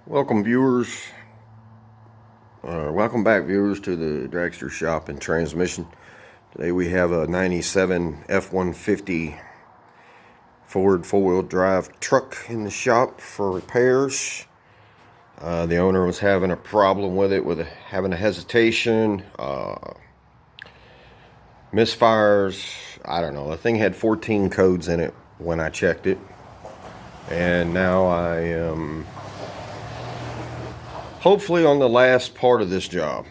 Welcome back viewers to the Dragster Shop and Transmission. Today we have a 97 F150 Ford four-wheel drive truck in the shop for repairs. The owner was having a problem with it, having a hesitation, misfires. I don't know, the thing had 14 codes in it when I checked it, and now I am hopefully on the last part of this job,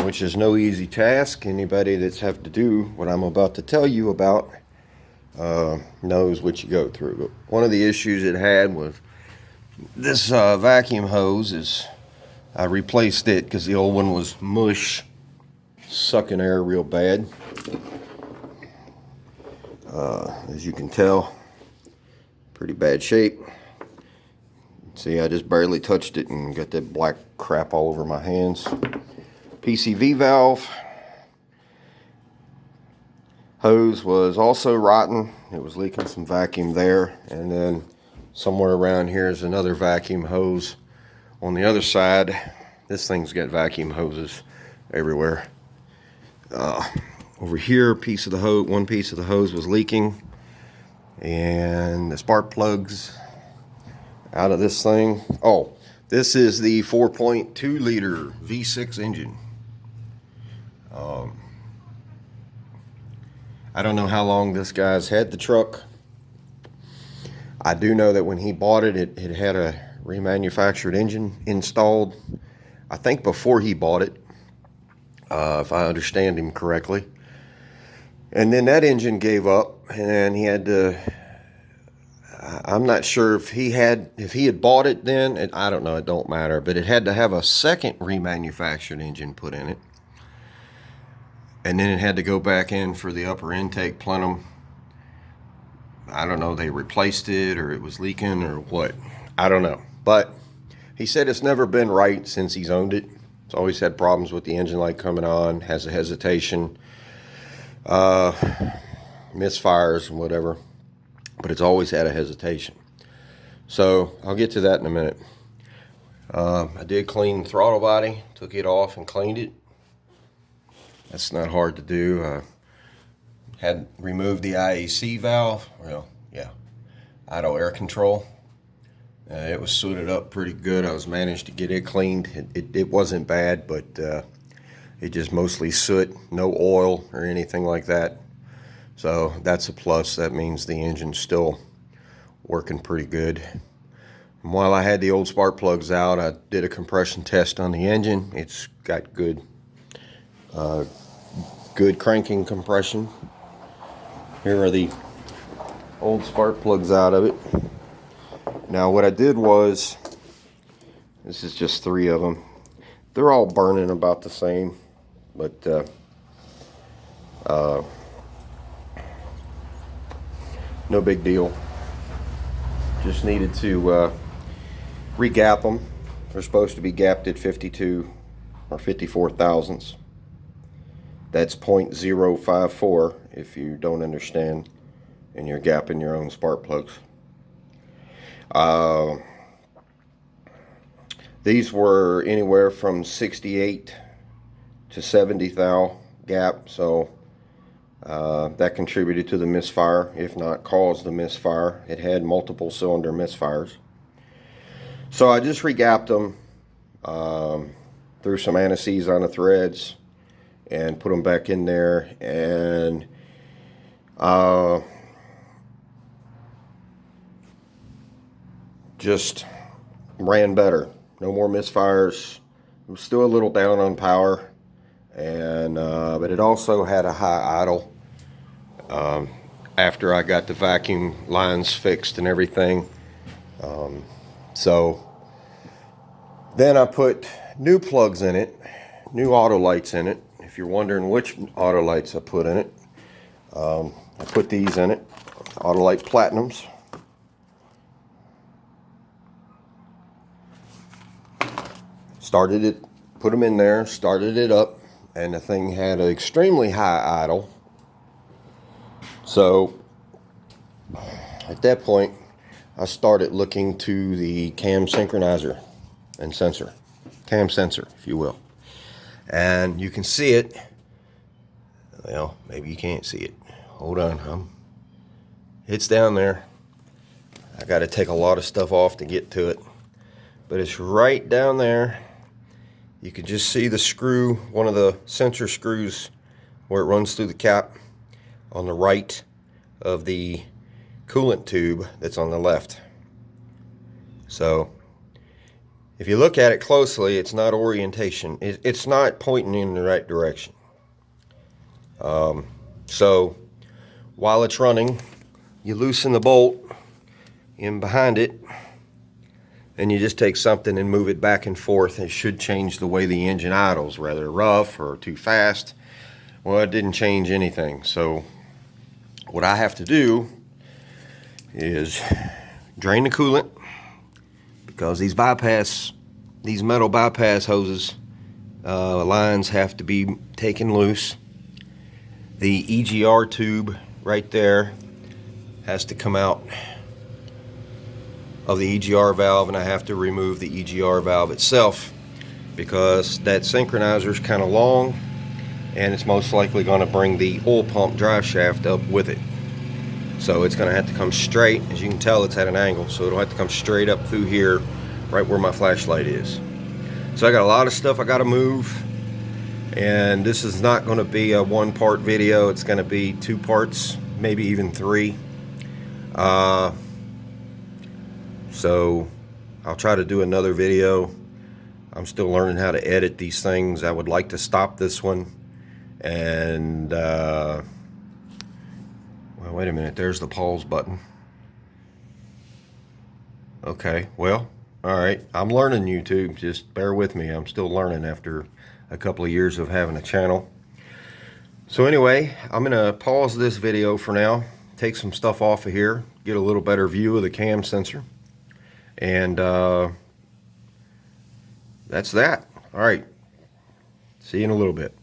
which is no easy task. Anybody that's have to do what I'm about to tell you about knows what you go through. But one of the issues it had was this vacuum hose. I replaced it because the old one was mush, sucking air real bad. As you can tell, pretty bad shape. See, I just barely touched it and got that black crap all over my hands. PCV valve hose was also rotten. It was leaking some vacuum there. And then somewhere around here is another vacuum hose on the other side. This thing's got vacuum hoses everywhere. Over here, one piece of the hose was leaking. And the spark plugs out of this thing. Oh, this is the 4.2 liter V6 engine. I don't know how long this guy's had the truck. I do know that when he bought it, it had a remanufactured engine installed, I think before he bought it, if I understand him correctly. And then that engine gave up, and he had to, I'm not sure if he had bought it then. I don't know, it don't matter, but it had to have a second remanufactured engine put in it. And then it had to go back in for the upper intake plenum. I don't know, they replaced it or it was leaking or what. I don't know. But he said it's never been right since he's owned it. It's always had problems with the engine light coming on, has a hesitation, misfires and whatever. But it's always had a hesitation. So I'll get to that in a minute. I did clean the throttle body, took it off and cleaned it. That's not hard to do. Had removed the IAC valve. Well, yeah, idle air control. It was suited up pretty good. I was managed to get it cleaned. It wasn't bad, but it just mostly soot, no oil or anything like that. So that's a plus. That means the engine's still working pretty good. And while I had the old spark plugs out, I did a compression test on the engine. It's got good cranking compression. Here are the old spark plugs out of it. Now what I did was, this is just 3 of them. They're all burning about the same, but no big deal. Just needed to re-gap them. They're supposed to be gapped at 52 or 54 thousandths. That's 0.054 if you don't understand and you're gapping your own spark plugs. These were anywhere from 68 to 70 thou gap, so that contributed to the misfire, if not caused the misfire. It had multiple cylinder misfires. So I just re-gapped them, threw some anti-seize on the threads, and put them back in there, and just ran better. No more misfires. It was still a little down on power, and but it also had a high idle. After I got the vacuum lines fixed and everything. So then I put new plugs in it, new auto lights in it. If you're wondering which auto lights I put in it, I put these in it, Autolite Platinums. Started it, put them in there, started it up, and the thing had an extremely high idle. So at that point, I started looking to the cam synchronizer. and sensor, cam sensor, if you will. And you can see it. Well, maybe you can't see it. Hold on, it's down there. I got to take a lot of stuff off to get to it, but it's right down there. You can just see the screw, one of the sensor screws where it runs through the cap on the right of the coolant tube that's on the left. So if you look at it closely, it's not orientation. It's not pointing in the right direction. So while it's running, you loosen the bolt in behind it, and you just take something and move it back and forth. It should change the way the engine idles, rather rough or too fast. Well, it didn't change anything. So what I have to do is drain the coolant, because these metal bypass hoses, lines have to be taken loose. The EGR tube right there has to come out of the EGR valve, and I have to remove the EGR valve itself, because that synchronizer is kind of long, and it's most likely going to bring the oil pump drive shaft up with it. So it's going to have to come straight. As you can tell, it's at an angle, so it'll have to come straight up through here, right where my flashlight is. So I got a lot of stuff I got to move, and this is not going to be a one-part video. It's going to be 2 parts, maybe even 3. So I'll try to do another video. I'm still learning how to edit these things. I would like to stop this one. And, well, wait a minute. There's the pause button. Okay, well, all right. I'm learning YouTube. Just bear with me. I'm still learning after a couple of years of having a channel. So anyway, I'm going to pause this video for now. Take some stuff off of here. Get a little better view of the cam sensor. And that's that. All right. See you in a little bit.